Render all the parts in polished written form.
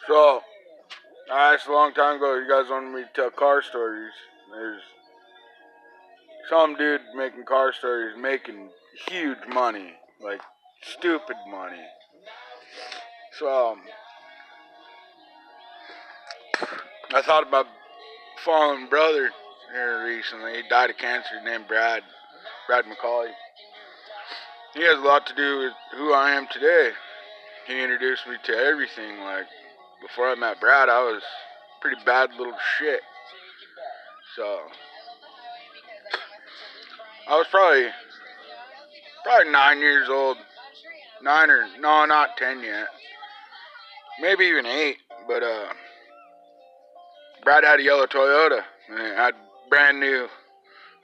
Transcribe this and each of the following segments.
So, I asked a long time ago, you guys wanted me to tell car stories. There's some dude making car stories, making huge money, like stupid money. So, I thought about fallen brother here recently. He died of cancer, named Brad McCauley. He has a lot to do with who I am today. He introduced me to everything. Like, before I met Brad, I was a pretty bad little shit. So, I was probably 9 years old. 9 or, no, not 10 yet. Maybe even 8. But, Brad had a yellow Toyota. And it had brand new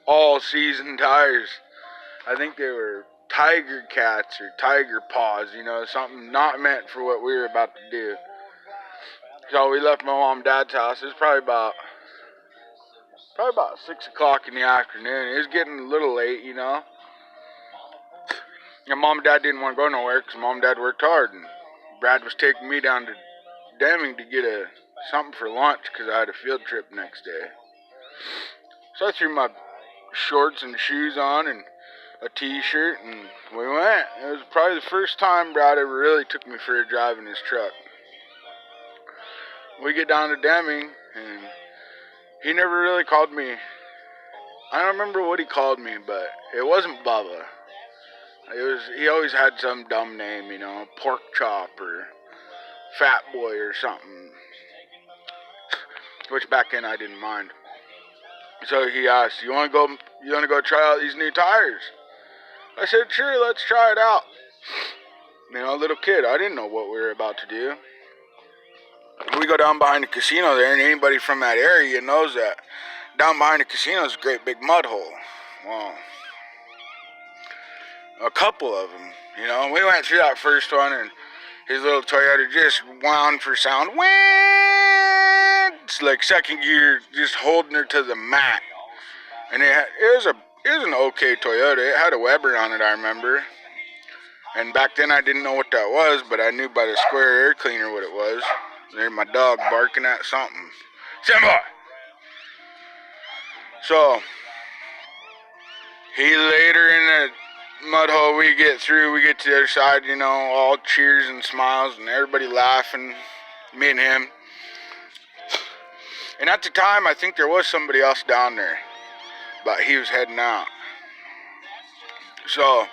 all-season tires. I think they were Tiger Cats or Tiger Paws, something not meant for what we were about to do. So we left my mom and dad's house. It was probably about 6 o'clock in the afternoon. It was getting a little late, And mom and dad didn't want to go nowhere because mom and dad worked hard. And Brad was taking me down to Deming to get something for lunch because I had a field trip next day. So I threw my shorts and shoes on and a t-shirt and we went. It was probably the first time Brad ever really took me for a drive in his truck. We get down to Deming and he never really called me. I don't remember what he called me, but it wasn't Bubba. He always had some dumb name, Pork Chop or Fat Boy or something. Which back then I didn't mind. So he asked, you wanna go try out these new tires? I said, sure, let's try it out. Little kid, I didn't know what we were about to do. We go down behind the casino there, and anybody from that area knows that down behind the casino is a great big mud hole. Well, a couple of them, We went through that first one, and his little Toyota just wound for sound. It's like second gear, just holding her to the mat. And it was an okay Toyota. It had a Weber on it, I remember. And back then I didn't know what that was, but I knew by the square air cleaner what it was. There's my dog barking at something. Simba! So, he later in the mud hole, we get to the other side, all cheers and smiles and everybody laughing, me and him. And at the time, I think there was somebody else down there, but he was heading out. So,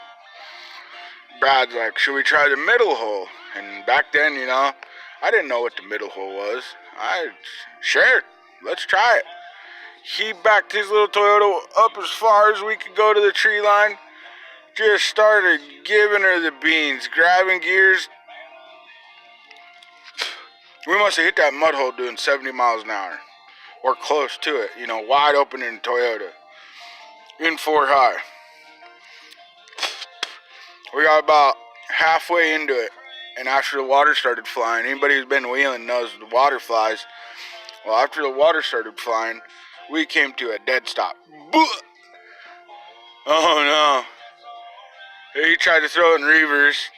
Brad's like, should we try the middle hole? And back then, I didn't know what the middle hole was. Sure, let's try it. He backed his little Toyota up as far as we could go to the tree line. Just started giving her the beans, grabbing gears. We must have hit that mud hole doing 70 miles an hour. Or close to it, wide open in Toyota. In 4 high. We got about halfway into it. And after the water started flying, anybody who's been wheeling knows the water flies. Well, after the water started flying, we came to a dead stop. Oh no. He tried to throw it in reverse.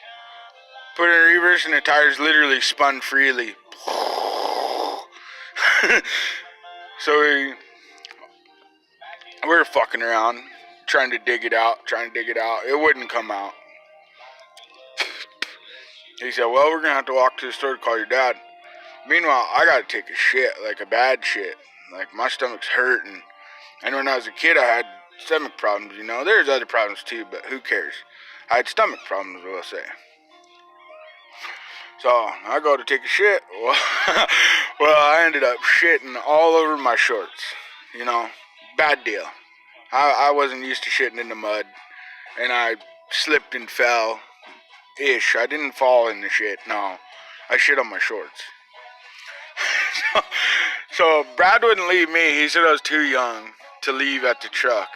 Put it in reverse and the tires literally spun freely. So we were fucking around, trying to dig it out. It wouldn't come out. He said, well, we're going to have to walk to the store to call your dad. Meanwhile, I got to take a shit, like a bad shit. Like, my stomach's hurting. And when I was a kid, I had stomach problems, There's other problems too, but who cares? I had stomach problems, we'll say. So, I go to take a shit. Well, I ended up shitting all over my shorts. Bad deal. I wasn't used to shitting in the mud. And I slipped and fell. Ish. I didn't fall in the shit, no. I shit on my shorts. So Brad wouldn't leave me. He said I was too young to leave at the truck.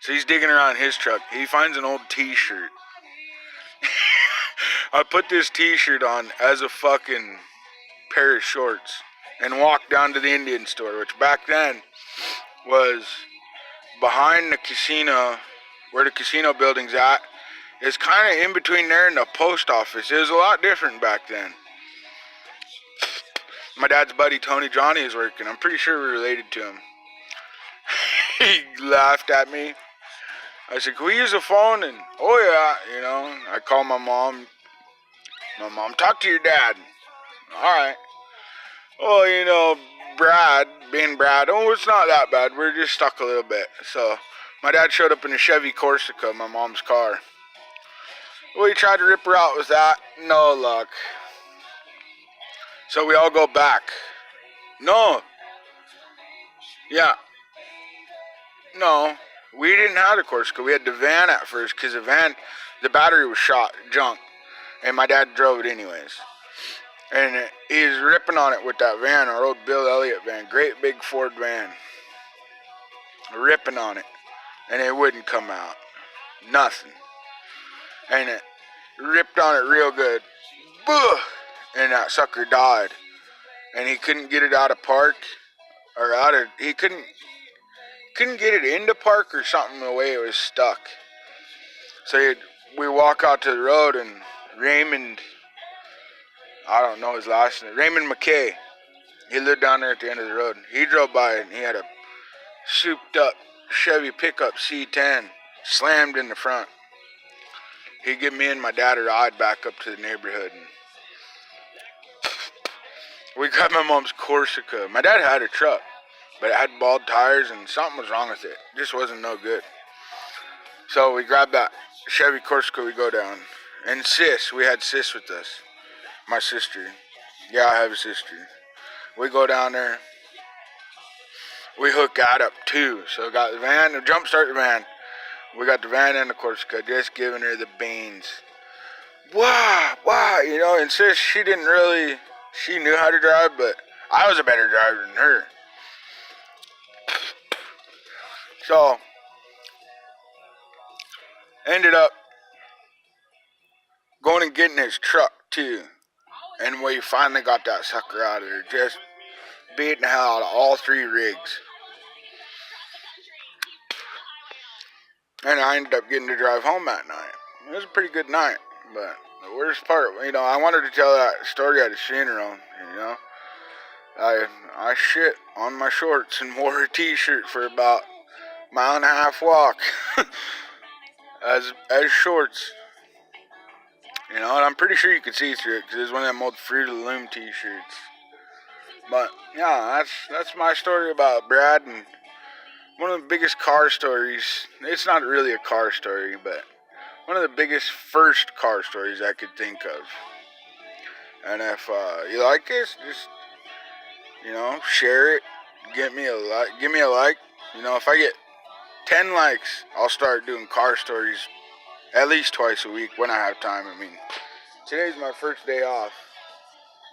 So he's digging around his truck. He finds an old t-shirt. I put this t-shirt on as a fucking pair of shorts and walked down to the Indian store, which back then was behind the casino, where the casino building's at. It's kind of in between there and the post office. It was a lot different back then. My dad's buddy Tony Johnny is working. I'm pretty sure we're related to him. He laughed at me. I said, can we use the phone? And, oh yeah, you know, I called my mom. My mom, talk to your dad. Alright. Well, you know, Brad, being Brad, oh, it's not that bad. We're just stuck a little bit. So, my dad showed up in a Chevy Corsica, my mom's car. Well, he tried to rip her out with that. No luck. So we all go back. No. Yeah. No. We didn't have the Corsica. We had the van at first because the battery was shot, junk. And my dad drove it anyways. And he was ripping on it with that van, our old Bill Elliott van. Great big Ford van. Ripping on it. And it wouldn't come out. Nothing. And it ripped on it real good. Buh! And that sucker died. And he couldn't get it out of park. He couldn't get it into park or something, the way it was stuck. So we walk out to the road and Raymond, I don't know his last name, Raymond McKay, he lived down there at the end of the road. He drove by and he had a souped up Chevy pickup C10 slammed in the front. He'd give me and my dad a ride back up to the neighborhood. And we got my mom's Corsica. My dad had a truck, but it had bald tires and something was wrong with it. It just wasn't no good. So we grabbed that Chevy Corsica, we go down. And we had Sis with us. My sister. Yeah, I have a sister. We go down there. We hook that up too. So we got the van, the jump start the van. We got the van and the Corsica, just giving her the beans. Wow, you know, and Sis, she knew how to drive, but I was a better driver than her. So, ended up going and getting his truck too. And we finally got that sucker out of there, just beating the hell out of all 3 rigs. And I ended up getting to drive home that night. It was a pretty good night, but the worst part, you know, I wanted to tell that story at a funeral, you know. I shit on my shorts and wore a t-shirt for about a 1.5 mile walk as shorts. You know, and I'm pretty sure you could see through it because it was one of them old Fruit of the Loom t-shirts. But yeah, that's my story about Brad, and one of the biggest car stories. It's not really a car story, but one of the biggest first car stories I could think of. And if you like this, just, you know, share it. Give me a like. You know, if I get 10 likes, I'll start doing car stories at least twice a week when I have time. I mean, today's my first day off.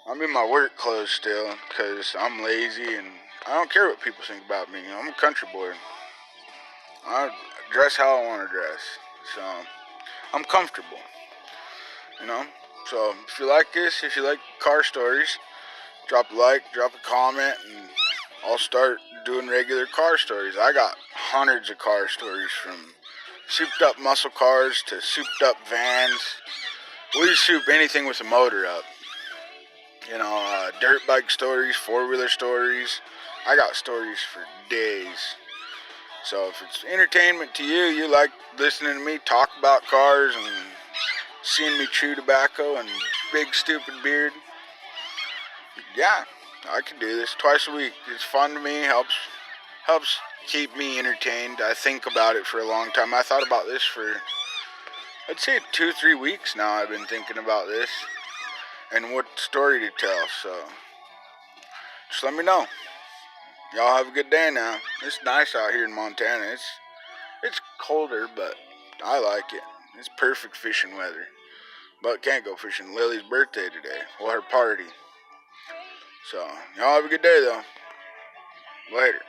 I'm in my work clothes still because I'm lazy and I don't care what people think about me. I'm a country boy. I dress how I want to dress. So, I'm comfortable. You know? So, if you like this, if you like car stories, drop a like, drop a comment, and I'll start doing regular car stories. I got hundreds of car stories, from souped up muscle cars to souped up vans. We soup anything with a motor up. You know, dirt bike stories, 4-wheeler stories. I got stories for days. So if it's entertainment to you, you like listening to me talk about cars and seeing me chew tobacco and big stupid beard, yeah, I can do this twice a week. It's fun to me, helps keep me entertained. I think about it for a long time. I thought about this for, I'd say 2-3 weeks now. I've been thinking about this and what story to tell. So just let me know. Y'all have a good day now. It's nice out here in Montana. It's colder, but I like it. It's perfect fishing weather. But can't go fishing. Lily's birthday today. Well, her party. So, y'all have a good day, though. Later.